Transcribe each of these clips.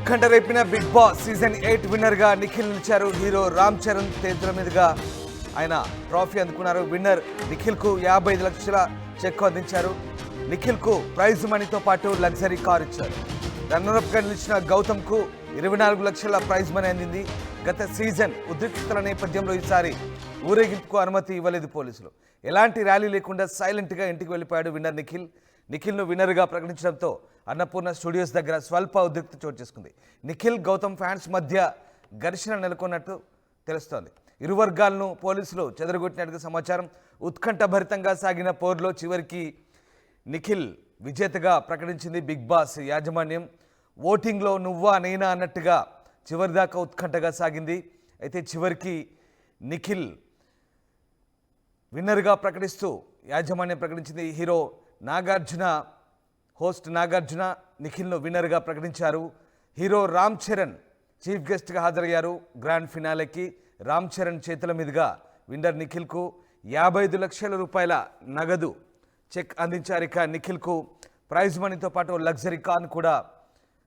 ఉత్కంఠ రేపిన big Boss season 8 winner గా నిఖిల్ నిలిచారు. హీరో రామ్ చరణ్ చేతుల మీదుగా ఆయన ట్రోఫీ అందుకున్నారు. విన్నర్ నిఖిల్ కు 55 లక్షల చెక్ అందించారు. నిఖిల్ కు ప్రైజ్ మనీతో పాటు లగ్జరీ కార్ ఇచ్చారు. రన్నర్ గా నిలిచిన గౌతమ్ కు 24 లక్షల ప్రైజ్ మనీ అందింది. గత సీజన్ ఉద్రిక్తతల నేపథ్యంలో ఈసారి ఊరేగింపుకు అనుమతి ఇవ్వలేదు పోలీసులు. ఎలాంటి ర్యాలీ లేకుండా సైలెంట్ గా ఇంటికి వెళ్ళిపోయాడు విన్నర్ నిఖిల్. నిఖిల్ను విన్నర్గా ప్రకటించడంతో అన్నపూర్ణ స్టూడియోస్ దగ్గర స్వల్ప ఉద్రిక్తత చోటు చేసుకుంది. నిఖిల్ గౌతమ్ ఫ్యాన్స్ మధ్య ఘర్షణ నెలకొన్నట్టు తెలుస్తోంది. ఇరు వర్గాలను పోలీసులు చెదరగొట్టినట్టుగా సమాచారం. ఉత్కంఠభరితంగా సాగిన పోరులో చివరికి నిఖిల్ విజేతగా ప్రకటించింది బిగ్ బాస్ యాజమాన్యం. ఓటింగ్లో నువ్వా నేనా అన్నట్టుగా చివరిదాకా ఉత్కంఠగా సాగింది. అయితే చివరికి నిఖిల్ విన్నర్గా ప్రకటిస్తూ యాజమాన్యం ప్రకటించింది. హీరో నాగార్జున హోస్ట్ నాగార్జున నిఖిల్ను విన్నర్గా ప్రకటించారు. హీరో రామ్ చరణ్ చీఫ్ గెస్ట్గా హాజరయ్యారు. గ్రాండ్ ఫినాలేకి రామ్ చరణ్ చేతుల మీదుగా విన్నర్ నిఖిల్కు 55 లక్షల రూపాయల నగదు చెక్ అందించారు. ఇక నిఖిల్కు ప్రైజ్ మనీతో పాటు లగ్జరీ కార్ను కూడా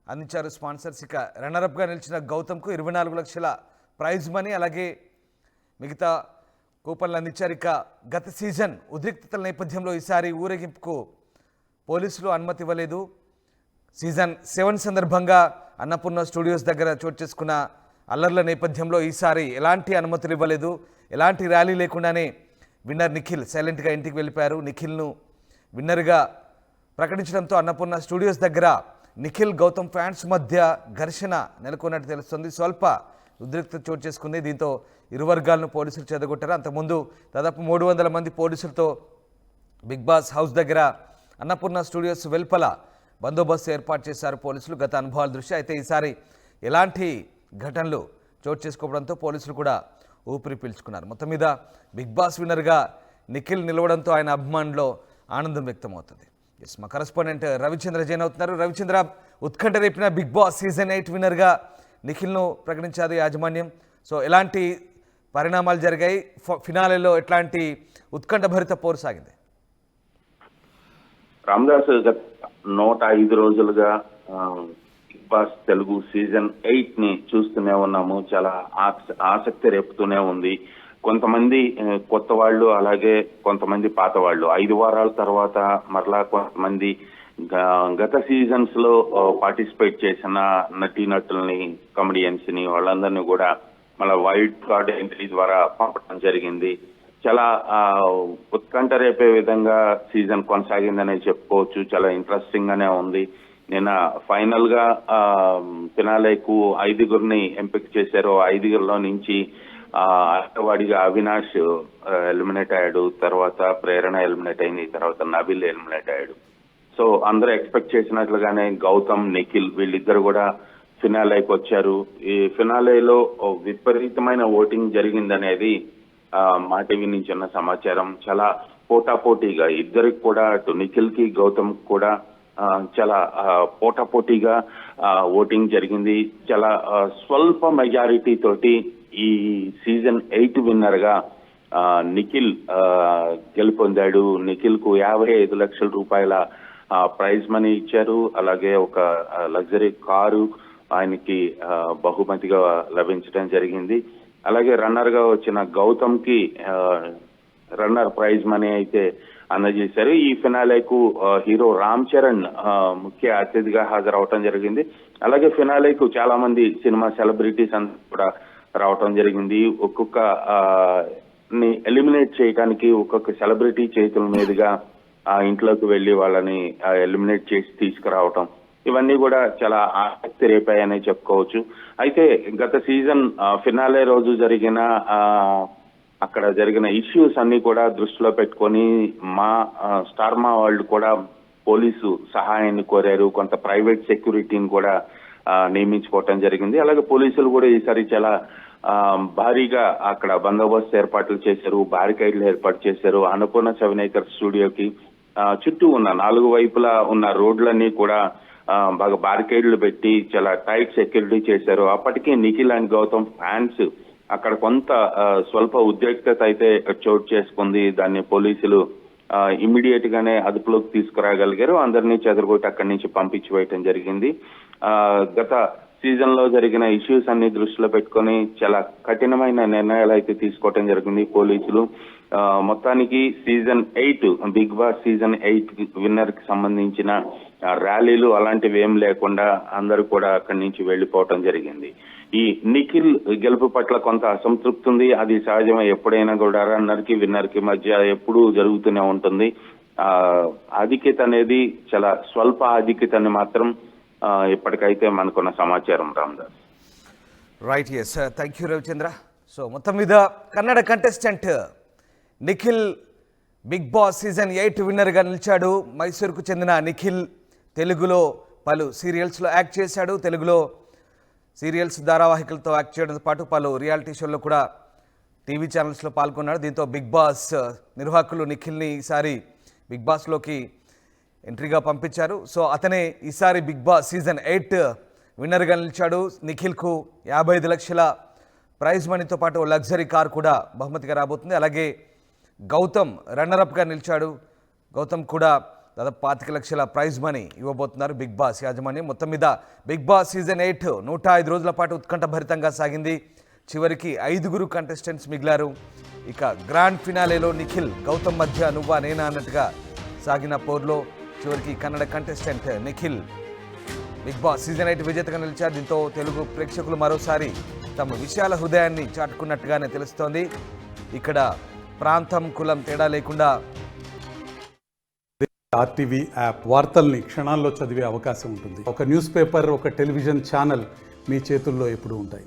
అందించారు స్పాన్సర్స్. ఇక రన్నరప్గా నిలిచిన గౌతమ్కు 24 లక్షల ప్రైజ్ మనీ అలాగే మిగతా కూపన్లు అందించారు. ఇక గత సీజన్ ఉద్రిక్తతల నేపథ్యంలో ఈసారి ఊరేగింపుకు పోలీసులు అనుమతి ఇవ్వలేదు. సీజన్ 7 సందర్భంగా అన్నపూర్ణ స్టూడియోస్ దగ్గర చోటు చేసుకున్న అల్లర్ల నేపథ్యంలో ఈసారి ఎలాంటి అనుమతులు ఇవ్వలేదు. ఎలాంటి ర్యాలీ లేకుండానే విన్నర్ నిఖిల్ సైలెంట్గా ఇంటికి వెళ్ళిపోయారు. నిఖిల్ను విన్నర్గా ప్రకటించడంతో అన్నపూర్ణ స్టూడియోస్ దగ్గర నిఖిల్ గౌతమ్ ఫ్యాన్స్ మధ్య ఘర్షణ నెలకొన్నట్టు తెలుస్తుంది. స్వల్ప ఉద్రిక్తత చోటు చేసుకుంది. దీంతో ఇరు వర్గాలను పోలీసులు చెదగొట్టారు. అంతకుముందు దాదాపు 300 మంది పోలీసులతో బిగ్ బాస్ హౌస్ దగ్గర అన్నపూర్ణ స్టూడియోస్ వెల్పల బందోబస్తు ఏర్పాటు చేశారు పోలీసులు గత అనుభవాల దృష్ట్యా. అయితే ఈసారి ఎలాంటి ఘటనలు చోటు చేసుకోవడంతో పోలీసులు కూడా ఊపిరి పీల్చుకున్నారు. మొత్తం మీద బిగ్ బాస్ విన్నర్గా నిఖిల్ నిలవడంతో ఆయన అభిమానుల్లో ఆనందం వ్యక్తమవుతుంది. మా కరెస్పాండెంట్ రవిచంద్ర జైన్ అవుతున్నారు. రవిచంద్ర, ఉత్కంఠ రేపిన బిగ్ బాస్ సీజన్ 8 విన్నర్గా నిఖిల్ను ప్రకటించారు యాజమాన్యం. సో ఎలాంటి పరిణామాలు జరిగాయి? ఫినాలేలో ఎట్లాంటి ఉత్కంఠభరిత పోరు సాగింది? రామదాస్, గత 105 రోజులుగా బిగ్ బాస్ తెలుగు సీజన్ 8 ని చూస్తూనే ఉన్నాము. చాలా ఆసక్తి రేపుతూనే ఉంది. కొంతమంది కొత్త వాళ్ళు, అలాగే కొంతమంది పాత వాళ్ళు. 5 వారాల తర్వాత మరలా కొంతమంది గత సీజన్స్ లో పార్టిసిపేట్ చేసిన నటీనటుల్ని, కమెడియన్స్ ని, వాళ్ళందరినీ కూడా మళ్ళీ వైల్డ్ కార్డ్ ఎంట్రీ ద్వారా పంపడం జరిగింది. చాలా ఉత్కంఠ రేపే విధంగా సీజన్ కొనసాగిందనే చెప్పుకోవచ్చు. చాలా ఇంట్రెస్టింగ్ గానే ఉంది. నిన్న ఫైనల్ గా ఫినాలేకు 5గురిని ఎంపిక చేశారు. 5గురిలో నుంచి వాడిగా అవినాష్ ఎలిమినేట్ అయ్యాడు, తర్వాత ప్రేరణ ఎలిమినేట్ అయింది, తర్వాత నబిల్ ఎలిమినేట్ అయ్యాడు. సో అందరూ ఎక్స్పెక్ట్ చేసినట్లుగానే గౌతమ్, నిఖిల్ వీళ్ళిద్దరు కూడా ఫినాలేకి వచ్చారు. ఈ ఫినాలేలో విపరీతమైన ఓటింగ్ జరిగిందనేది మా టీవీ నుంచి ఉన్న సమాచారం. చాలా పోటాపోటీగా ఇద్దరికి కూడా, అటు నిఖిల్ కి గౌతమ్ కూడా చాలా పోటాపోటీగా ఓటింగ్ జరిగింది. చాలా స్వల్ప మెజారిటీ తోటి ఈ సీజన్ 8 విన్నర్ గా నిఖిల్ గెలుపొందాడు. నిఖిల్ కు 55 లక్షల రూపాయల ప్రైజ్ మనీ ఇచ్చారు. అలాగే ఒక లగ్జరీ కారు ఆయనకి బహుమతిగా లభించడం జరిగింది. అలాగే రన్నర్ గా వచ్చిన గౌతమ్ కి రన్నర్ ప్రైజ్ మనీ అయితే అందజేశారు. ఈ ఫినాలేకు హీరో రామ్ చరణ్ ముఖ్య అతిథిగా హాజరవటం జరిగింది. అలాగే ఫినాలేకు చాలా మంది సినిమా సెలబ్రిటీస్ అందరూ కూడా రావటం జరిగింది. ఒక్కొక్క ని ఎలిమినేట్ చేయడానికి ఒక్కొక్క సెలబ్రిటీ చేతుల మీదుగా ఇంట్లోకి వెళ్లి వాళ్ళని ఎలిమినేట్ చేసి తీసుకురావటం, ఇవన్నీ కూడా చాలా ఆసక్తి రేపాయనే చెప్పుకోవచ్చు. అయితే గత సీజన్ ఫినాలే రోజు జరిగిన అక్కడ జరిగిన ఇష్యూస్ అన్ని కూడా దృష్టిలో పెట్టుకొని మా స్టార్మా వాళ్ళు కూడా పోలీసు సహాయాన్ని కోరారు. కొంత ప్రైవేట్ సెక్యూరిటీని కూడా నియమించుకోవటం జరిగింది. అలాగే పోలీసులు కూడా ఈసారి చాలా భారీగా అక్కడ బందోబస్తు ఏర్పాట్లు చేశారు, బ్యారికేడ్లు ఏర్పాటు చేశారు. అన్నపూర్ణ 7 acres స్టూడియోకి చుట్టూ ఉన్న 4 వైపులా ఉన్న రోడ్లన్నీ కూడా బాగా బ్యారికేడ్లు పెట్టి చాలా టైట్ సెక్యూరిటీ చేశారు. అప్పటికే నిఖిల్ అండ్ గౌతమ్ ఫ్యాన్స్ అక్కడ కొంత స్వల్ప ఉద్రిక్తత అయితే చోటు చేసుకుంది. దాన్ని పోలీసులు ఇమ్మీడియట్ గానే అదుపులోకి తీసుకురాగలిగారు. అందరినీ చెదరగొట్టి అక్కడి నుంచి పంపించి వేయటం జరిగింది. గత సీజన్ లో జరిగిన ఇష్యూస్ అన్ని దృష్టిలో పెట్టుకొని చాలా కఠినమైన నిర్ణయాలు అయితే తీసుకోవటం జరిగింది పోలీసులు. మొత్తానికి season 8 Bigg Boss season 8 winner కి సంబంధించిన ర్యాలీలు అలాంటివి ఏం లేకుండా అందరూ కూడా అక్కడి నుంచి వెళ్లిపోవటం జరిగింది. ఈ నిఖిల్ గెలుపు పట్ల కొంత అసంతృప్తి ఉంది. అది సహజమే, ఎప్పుడైనా కూడా రన్నర్ కి విన్నర్ కి మధ్య ఎప్పుడూ జరుగుతూనే ఉంటుంది. ఆధిక్యత అనేది చాలా స్వల్ప ఆధిక్యతని మాత్రం ఇప్పటికైతే మనకున్న సమాచారం. Ramdas. Right, yes, thank you Ravichandra. So మొత్తం మీద Kannada contestant Nikhil Bigg Boss season 8 విన్నర్గా నిలిచాడు. మైసూర్కు చెందిన నిఖిల్ తెలుగులో పలు సీరియల్స్లో యాక్ట్ చేశాడు. తెలుగులో సీరియల్స్ ధారావాహికలతో యాక్ట్ చేయడంతో పాటు పలు రియాలిటీ షోల్లో కూడా టీవీ ఛానల్స్లో పాల్గొన్నాడు. దీంతో బిగ్ బాస్ నిర్వాహకులు నిఖిల్ని ఈసారి బిగ్ బాస్లోకి ఎంట్రీగా పంపించారు. సో అతనే ఈసారి బిగ్ బాస్ సీజన్ 8 విన్నర్గా నిలిచాడు. నిఖిల్కు 55 లక్షల ప్రైజ్ మనీతో పాటు లగ్జరీ కార్ కూడా బహుమతిగా రాబోతుంది. అలాగే గౌతమ్ రన్నరప్గా నిలిచాడు. గౌతమ్ కూడా దాదాపు 25 లక్షల ప్రైజ్ మనీ ఇవ్వబోతున్నారు బిగ్ బాస్ యాజమాన్యం. మొత్తం మీద బిగ్ బాస్ సీజన్ 8 105 రోజుల పాటు ఉత్కంఠభరితంగా సాగింది. చివరికి 5 కంటెస్టెంట్స్ మిగిలారు. ఇక గ్రాండ్ ఫినాలేలో నిఖిల్ గౌతమ్ మధ్య నువ్వా నేనా అన్నట్టుగా సాగిన పోర్లో చివరికి Kannada contestant Nikhil Bigg Boss season 8 విజేతగా నిలిచారు. దీంతో తెలుగు ప్రేక్షకులు మరోసారి తమ విశాల హృదయాన్ని చాటుకున్నట్టుగానే తెలుస్తోంది. ఇక్కడ ప్రాంతం కులం తేడా లేకుండా ఆర్టీవీ యాప్ వార్తల్ని క్షణాల్లో చదివే అవకాశం ఉంటుంది. ఒక న్యూస్ పేపర్, ఒక టెలివిజన్ ఛానల్ మీ చేతుల్లో ఎప్పుడూ ఉంటాయి.